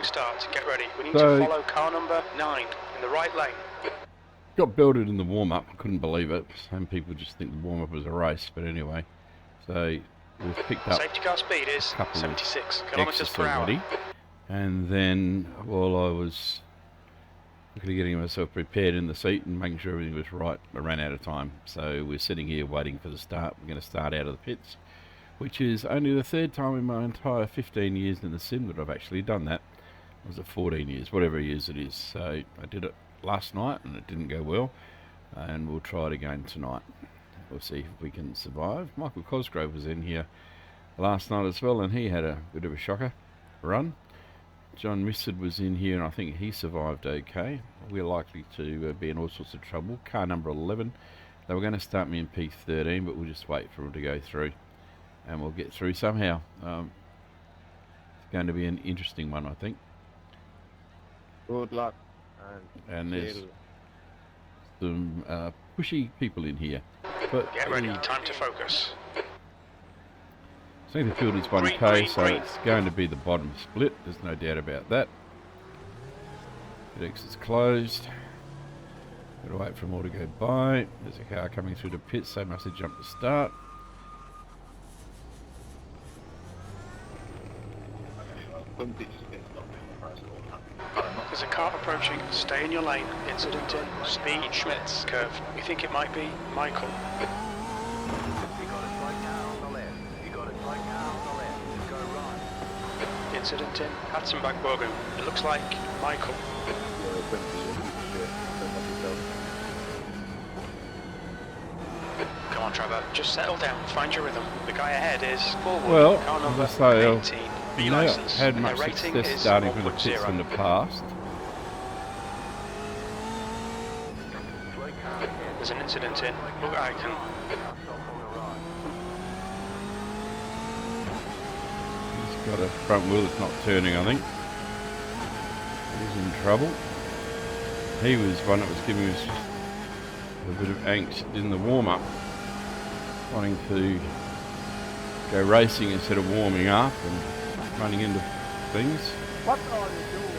start. Get ready. We need to follow car number 9 in the right lane. Got belted in the warm-up. I couldn't believe it. Some people just think the warm-up was a race, but anyway. So we've picked up safety car speed is 76 kilometers per hour. Already. And then while I was quickly getting myself prepared in the seat and making sure everything was right, I ran out of time. So we're sitting here waiting for the start. We're going to start out of the pits, which is only the third time in my entire 15 years in the sim that I've actually done that. Was it 14 years, whatever years it is. So I did it last night and it didn't go well, and we'll try it again tonight. We'll see if we can survive. Michael Cosgrove was in here last night as well, and he had a bit of a shocker run. John Missard was in here, and I think he survived okay. We're likely to be in all sorts of trouble. Car number 11. They were going to start me in P13, but we'll just wait for them to go through, and we'll get through somehow. It's going to be an interesting one, I think. Good luck. And there's some pushy people in here. But get ready, time to focus. I think the field is 1K, so it's going to be the bottom split. There's no doubt about that. Pit exit's closed. Got to wait for them all to go by. There's a car coming through the pits. They must have jumped to start. There's a car approaching. Stay in your lane. Incident in speed Schmitz curve. We think it might be Michael. Incident in Hatzenbach-Bogen. It looks like Michael. Come on, Trevor. Just settle down. Find your rhythm. The guy ahead is forward. Well, car number 18. You know, I've had much success starting from the pits in the past. There's an incident in Icon. He's got a front wheel that's not turning, I think. He's in trouble. He was one that was giving us a bit of angst in the warm-up, wanting to go racing instead of warming up and running into things. What are you doing?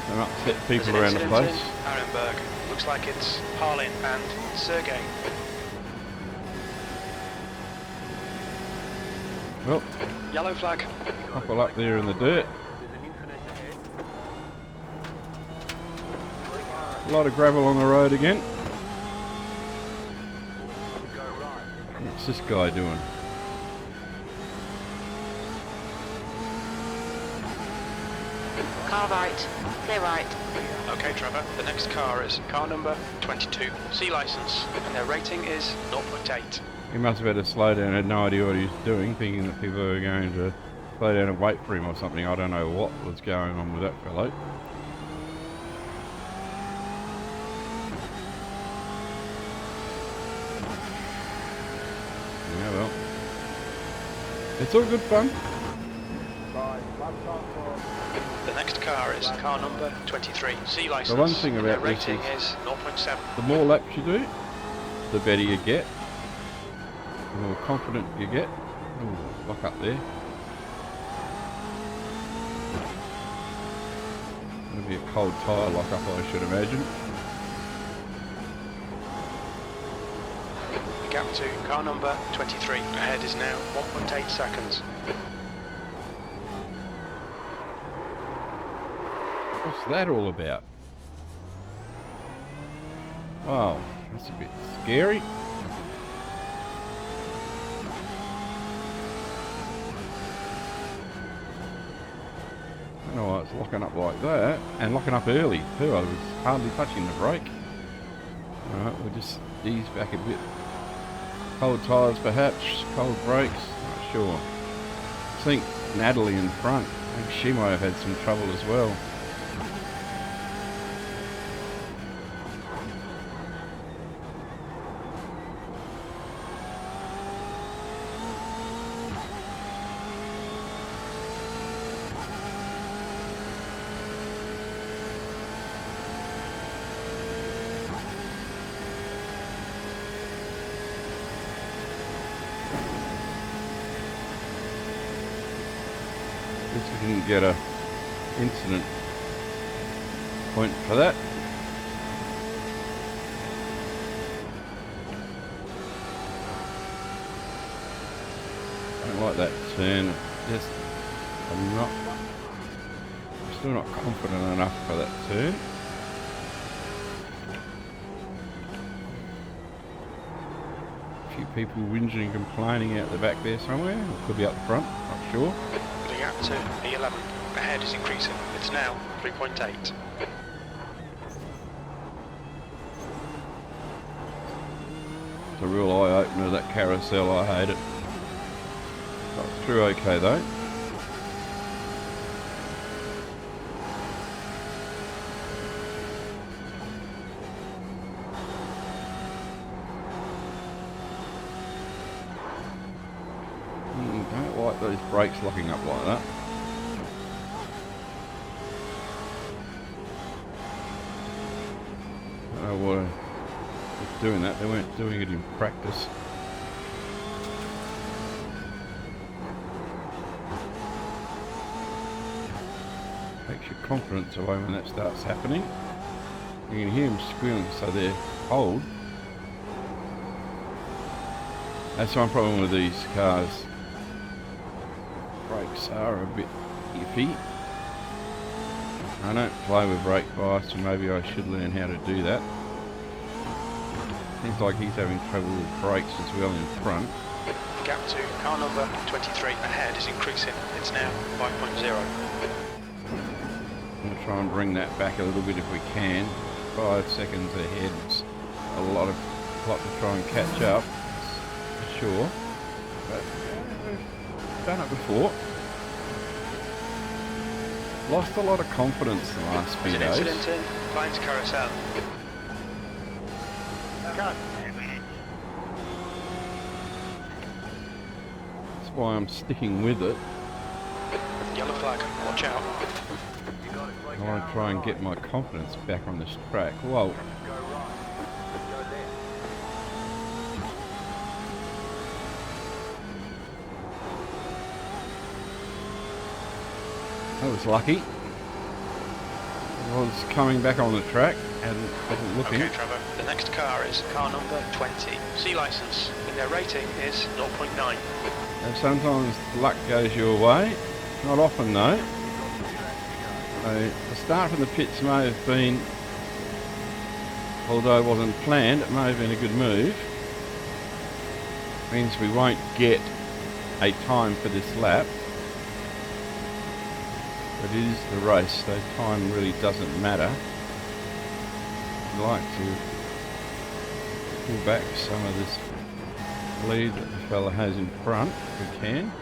Some upset people around the place. Arenberg. Looks like it's Harlin and Sergey. Well, yellow flag. couple up there in the dirt. A lot of gravel on the road again. What's this guy doing? Car right, clear right. Okay, Trevor, the next car is car number 22, C license, and their rating is 0.8. He must have had to slow down, had no idea what he was doing, thinking that people were going to slow down and wait for him or something. I don't know what was going on with that fellow. Yeah, well. It's all good fun. The next car is car number 23, C license. The one thing about this rating is 0.7. The more laps you do, the better you get. The more confident you get. Ooh, lock up there. It'll be a cold tyre lock up, I should imagine. Gap to car number 23. Ahead is now 1.8 seconds. What's that all about? Wow, that's a bit scary. I don't know why it's locking up like that, and locking up early too. I was hardly touching the brake. Alright, we'll just ease back a bit. Cold tyres perhaps, cold brakes, not sure. I think Natalie in front, maybe she might have had some trouble as well. Didn't get a incident point for that. Don't like that turn. Just, I'm still not confident enough for that turn. A few people whinging and complaining out the back there somewhere. Or could be up front, not sure. The gap to P11. Ahead is increasing. It's now 3.8. It's a real eye-opener, that carousel. I hate it. Got through okay though. Don't like those brakes locking up like that. I don't know why they're doing that. They weren't doing it in practice. Takes your confidence away when that starts happening. You can hear them squealing, so they're old. That's one problem with these cars. Brakes are a bit iffy. I don't play with brake bias, and maybe I should learn how to do that. Seems like he's having trouble with brakes as well in front. The gap to car number 23 ahead is increasing. It's now 5.0. I'm going to try and bring that back a little bit if we can. 5 seconds ahead. It's a lot to try and catch up, for sure. But we've done it before. Lost a lot of confidence the last few There's an days. incident in Vine's carousel. God damn it. That's why I'm sticking with it. Yellow flag. Watch out. I want to try and get my confidence back on this track. Well, I was lucky. I was coming back on the track and wasn't looking. Okay, Trevor. The next car is car number 20. C license. And their rating is 0.9. And sometimes luck goes your way. Not often though. So the start from the pits may have been, although it wasn't planned, it may have been a good move. Means we won't get a time for this lap. But it is the race, so time really doesn't matter. I'd like to pull back some of this lead that the fella has in front, if we can.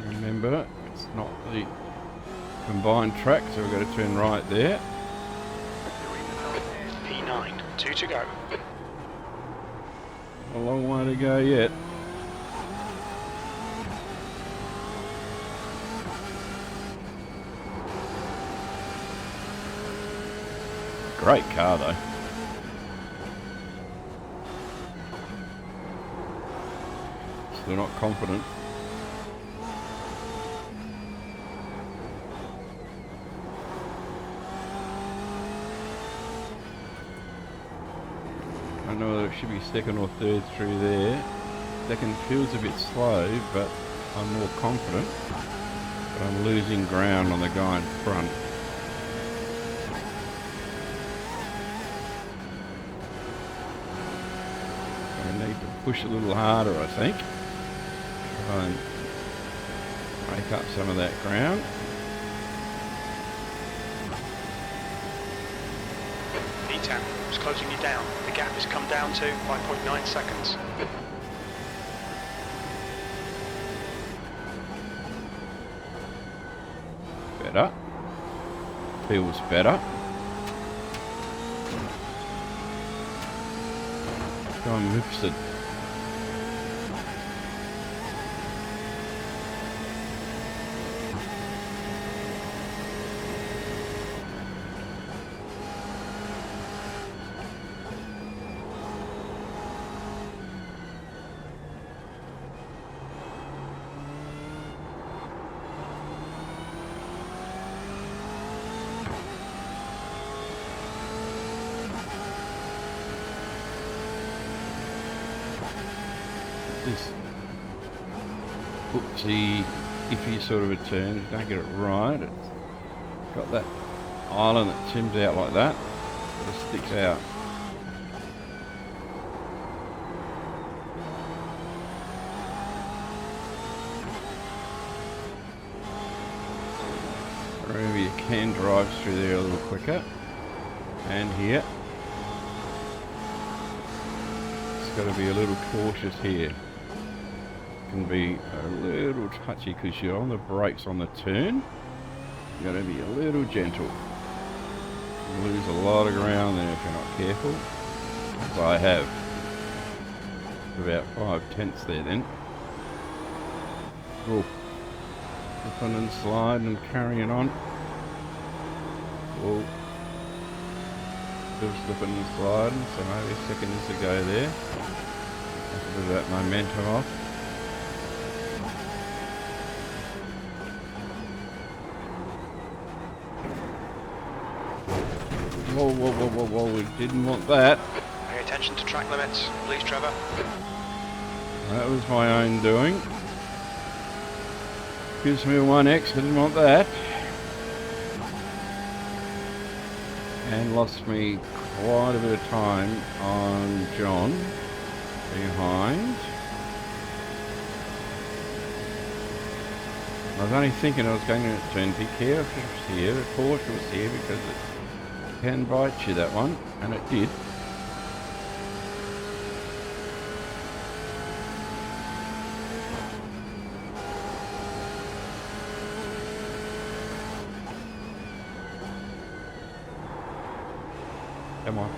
Remember, it's not the combined track, so we've got to turn right there. P9. 2 to go. A long way to go yet. Great car though. Still not confident. I don't know whether it should be second or third through there. Second feels a bit slow, but I'm more confident. But I'm losing ground on the guy in front. I need to push a little harder, I think. Try and make up some of that ground. P10 is closing you down. The gap has come down to 5.9 seconds. Better. Feels better. Going Meister. this oopsie iffy sort of a turn. If you don't get it right, it's got that island that tims out like that. It sticks out. Remember, you can drive through there a little quicker. And here. It's got to be a little cautious here. Can be a little touchy because you're on the brakes on the turn. You got to be a little gentle. You lose a lot of ground there if you're not careful, as I have. About 5/10 there then. Oh, slipping and sliding and carrying on. Oh, still slipping and sliding, so maybe seconds to go there. That's a bit of that momentum off. Whoa, whoa, whoa, whoa, whoa, we didn't want that. Pay attention to track limits, please, Trevor. That was my own doing. Gives me a 1x, I didn't want that. And lost me quite a bit of time on John behind. I was only thinking I was going to turn. Be careful here, the cautious here, because it can bite you, that one, and it did. Come on.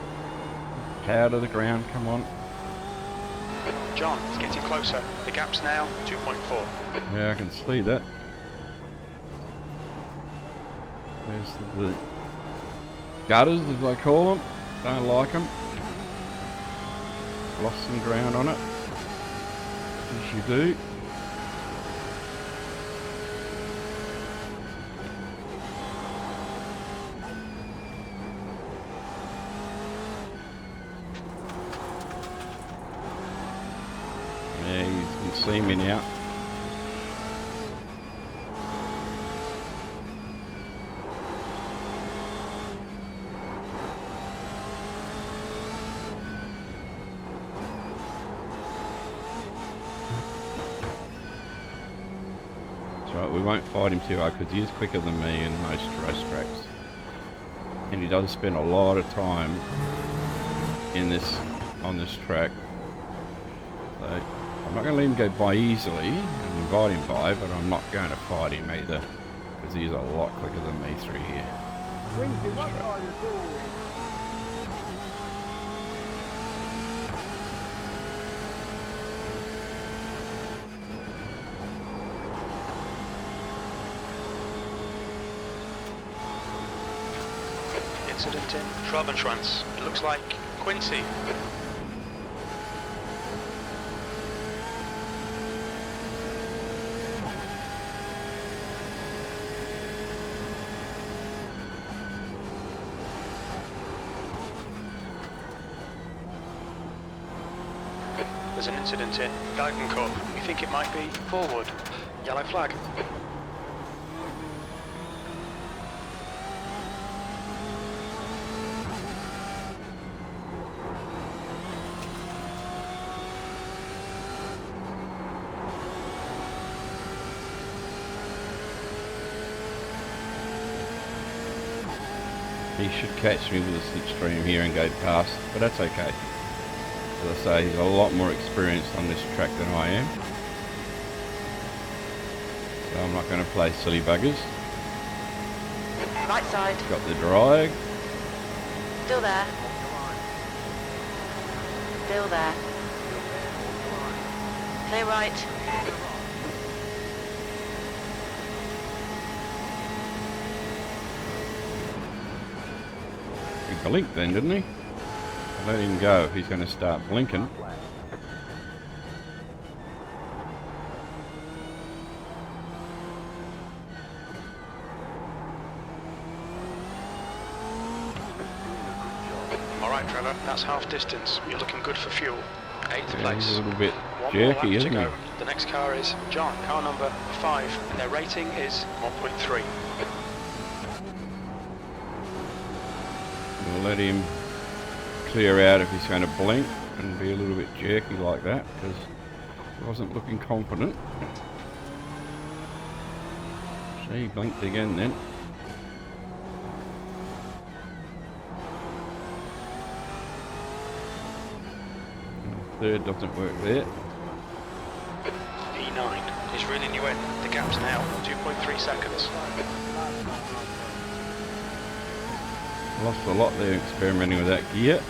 Power to the ground, come on. John, it's getting closer. The gap's now 2.4. Yeah, I can see that. There's the gutters, as I call them. Don't like them. Lost some ground on it. As you do. Yeah, you can see me now. Right, we won't fight him too hard because he is quicker than me in most race tracks, and he does spend a lot of time on this track. So I'm not going to let him go by easily and invite him by, but I'm not going to fight him either because he's a lot quicker than me through here. Winky, what are you doing? Incident in Schwabenschwanz. It looks like Quincy. There's an incident in Galgenkorb. We think it might be forward. Yellow flag. He should catch me with a slipstream here and go past, but that's okay. As I say, he's a lot more experienced on this track than I am. So I'm not going to play silly buggers. Right side. Got the drag. Still there. Still there. Clear right. He blinked then, didn't he? I let him go if he's going to start blinking. Alright, Trevor, that's half distance. You're looking good for fuel. 8th Yeah, place. he's a little bit One more lap jerky, to isn't he? go. The next car is John, car number 5, and their rating is 1.3. We'll let him clear out if he's going to blink and be a little bit jerky like that, because he wasn't looking confident. See, he blinked again then. Third doesn't work there. P9 is reeling you in. The gap's now 2.3 seconds. Lost a lot there experimenting with that gear.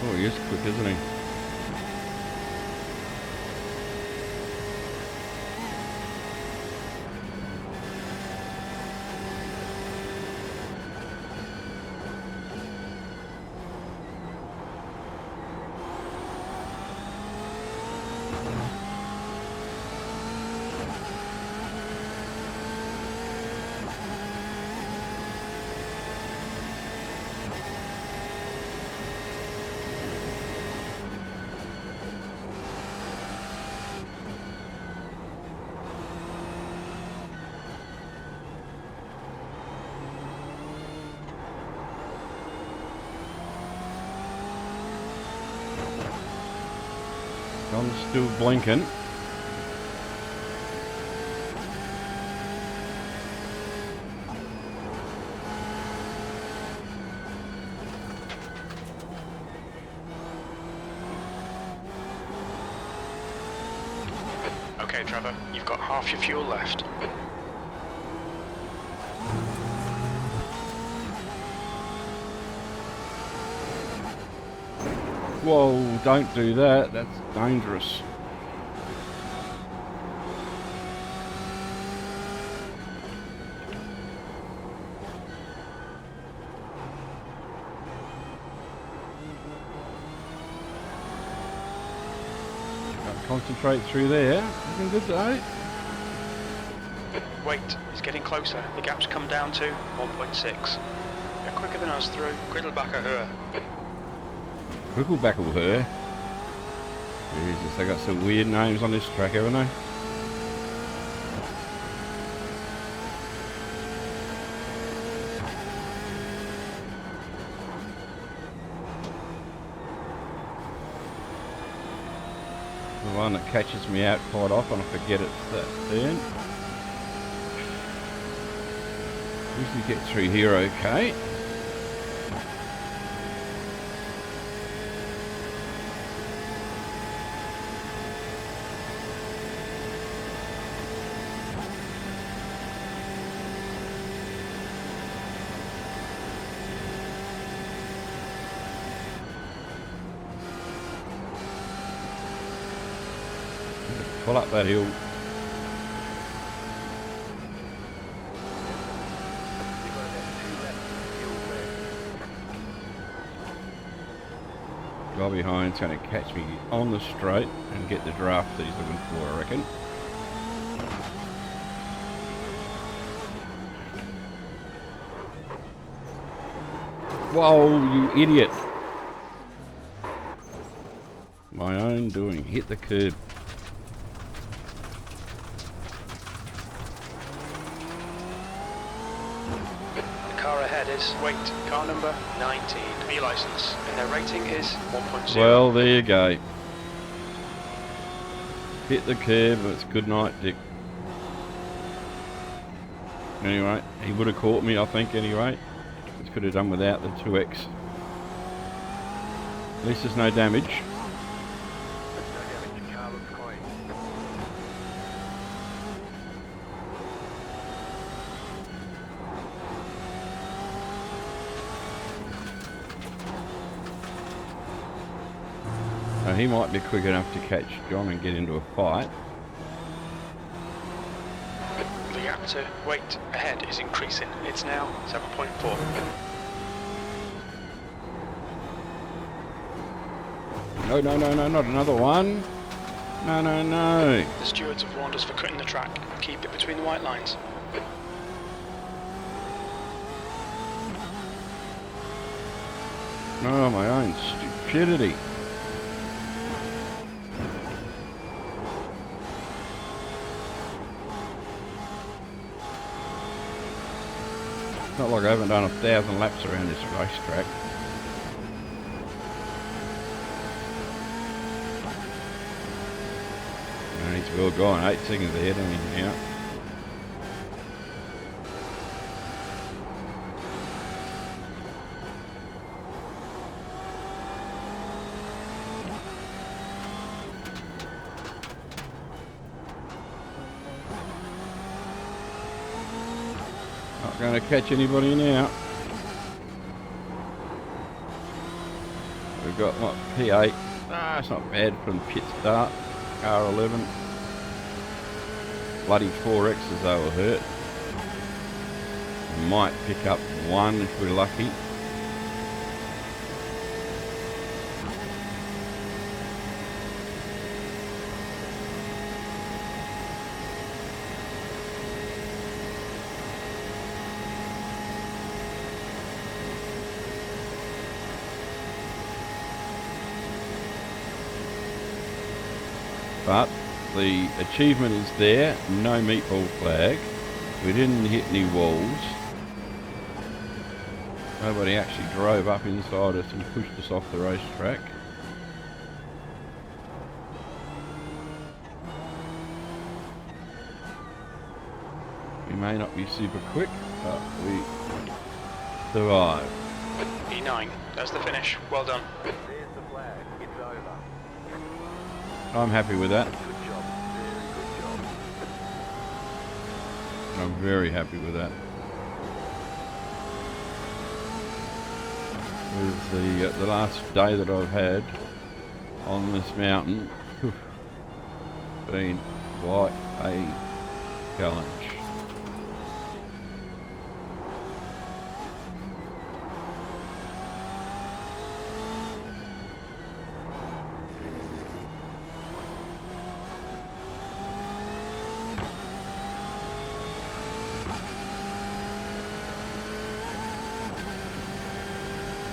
Oh, he is quick, isn't he? John's still blinking. Okay, Trevor, you've got half your fuel left. Whoa, don't do that. That's dangerous. Concentrate through there. Looking good though. Wait, he's getting closer. The gap's come down to 1.6. You're quicker than us through. Griddlebacker her. Crickleback will her. Jesus, they got some weird names on this track, haven't they? The one that catches me out quite often, I forget it's that turn. Usually get through here okay. Pull up that hill. Guy behind's going to catch me on the straight and get the draft that he's looking for, I reckon. Whoa, you idiot. My own doing. Hit the curb. Wait, car number 19, B license, and their rating is 1.0. Well, there you go. Hit the curb, it's good night, Dick. Anyway, he would have caught me, I think, anyway. Just could have done without the 2X. At least there's no damage. He might be quick enough to catch John and get into a fight. The gap to wait ahead is increasing. It's now 7.4. No, not another one. No, no, no. The stewards have warned us for cutting the track. Keep it between the white lines. Oh, my own stupidity. It's not like I haven't done 1,000 laps around this racetrack. He's well gone, 8 seconds ahead of me now. Not going to catch anybody now. We've got what, P8. Ah, it's not bad from pit start. R11. Bloody 4Xs they were hurt. Might pick up one if we're lucky. But the achievement is there, no meatball flag. We didn't hit any walls. Nobody actually drove up inside us and pushed us off the racetrack. We may not be super quick, but we survived. E9, that's the finish. Well done. There's the flag. It's over. I'm happy with that. Good job. Very good job. I'm very happy with that. With the last day that I've had on this mountain, been quite a challenge.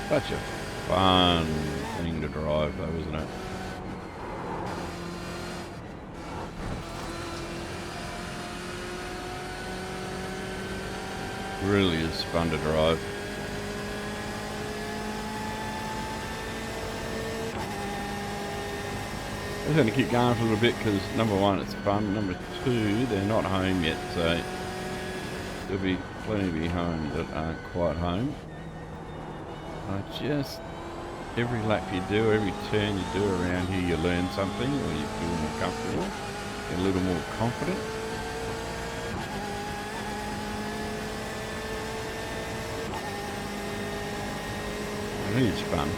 Such a fun thing to drive though, isn't it? Really is fun to drive. I'm just going to keep going for a little bit because number one, it's fun. Number two, they're not home yet, so there'll be plenty to be home that aren't quite home. Just every lap you do, every turn you do around here, you learn something, or you feel more comfortable, get a little more confident. I think it's fun.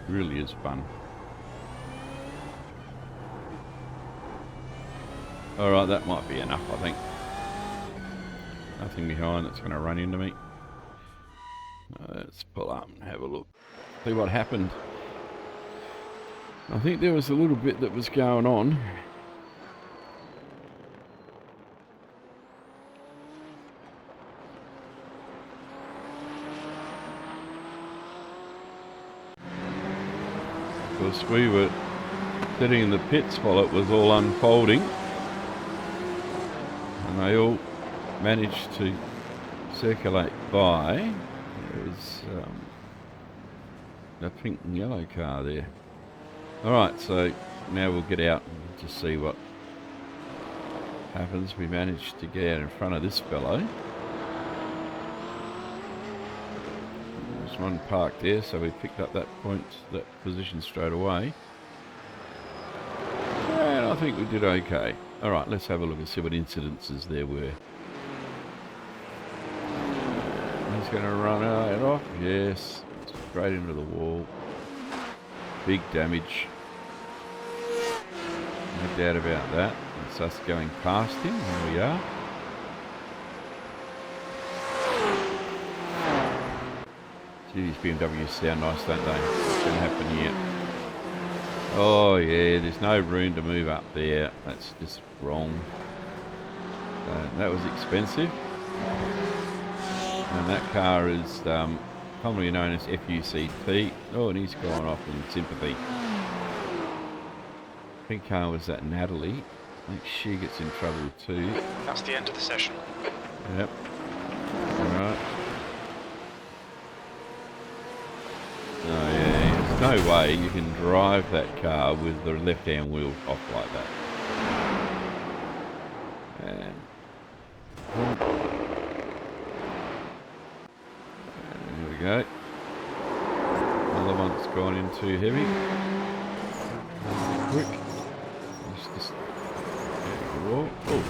Really is fun. Alright, that might be enough, I think. Nothing behind that's going to run into me. Let's pull up and have a look. See what happened. I think there was a little bit that was going on. Because we were sitting in the pits while it was all unfolding. And they all managed to circulate by. There's a pink and yellow car there. Alright, so now we'll get out and just see what happens. We managed to get out in front of this fellow. There's one parked there, so we picked up that point, that position straight away. And I think we did okay. Alright, let's have a look and see what incidences there were. He's going to run it off. Yes. Straight into the wall. Big damage. No doubt about that. It's us going past him. Here we are. Gee, these BMWs sound nice, don't they? What's going to happen here? Oh yeah, there's no room to move up there. That's just wrong. That was expensive. And that car is commonly known as FUCT. Oh, and he's gone off in sympathy. I think car was that Natalie. I think she gets in trouble too. That's the end of the session. Yep. Alright. Oh yeah, there's no way you can drive that car with the left-hand wheel off like that. And there we go. Another one's gone in too heavy. Quick. Just whoa. Oh,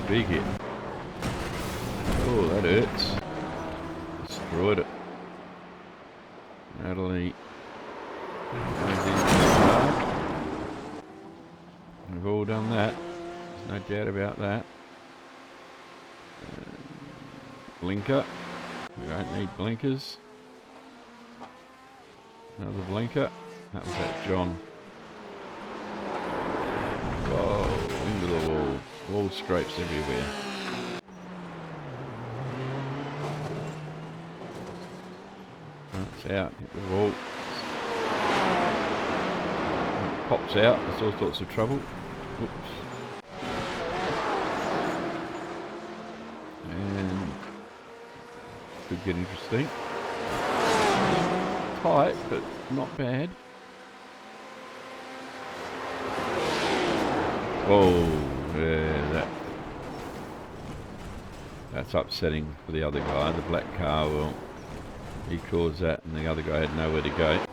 big hit. Oh, that hurts. Destroyed it. Natalie goes into the car. We've all done that. There's no doubt about that. Blinker. We don't need blinkers. Another blinker. That was that John. Whoa, into the wall. Wall scrapes everywhere. That's out. Hit the wall. Pops out. There's all sorts of trouble. Whoops. And could get interesting. Tight, but not bad. Whoa, yeah, that's upsetting for the other guy. The black car, well, he caused that and the other guy had nowhere to go.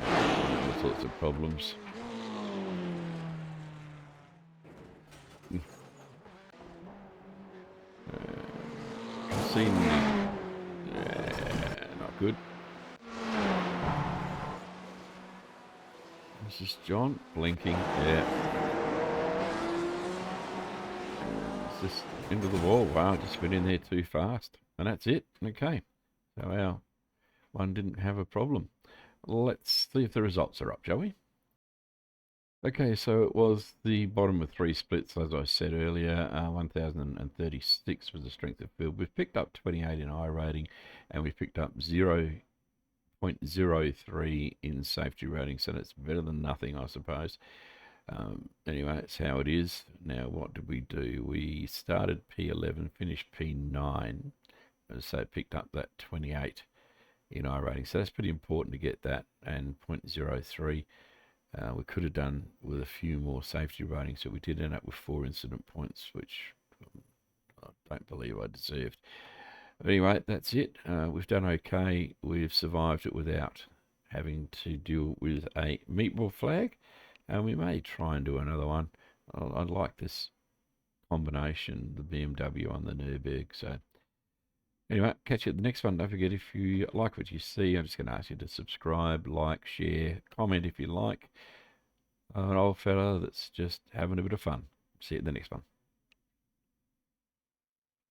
All sorts of problems. Cassini. Yeah, not good. This is John blinking. Yeah. It's just into the wall. Wow, just went in there too fast. And that's it. Okay. So our one didn't have a problem. Let's see if the results are up, shall we? Okay, so it was the bottom of three splits, as I said earlier. 1,036 was the strength of field. We've picked up 28 in iRating, and we've picked up 0.03 in safety rating, so that's better than nothing, I suppose. Anyway, that's how it is. Now, what did we do? We started P11, finished P9, so picked up that 28 in iRating. So that's pretty important to get that, and 0.03. We could have done with a few more safety ratings, so we did end up with 4 incident points, which I don't believe I deserved. But anyway, that's it. We've done okay. We've survived it without having to deal with a meatball flag, and we may try and do another one. I like this combination, the BMW on the Nürburgring. So anyway, catch you at the next one. Don't forget, if you like what you see, I'm just going to ask you to subscribe, like, share, comment if you like. An old fella that's just having a bit of fun. See you at the next one.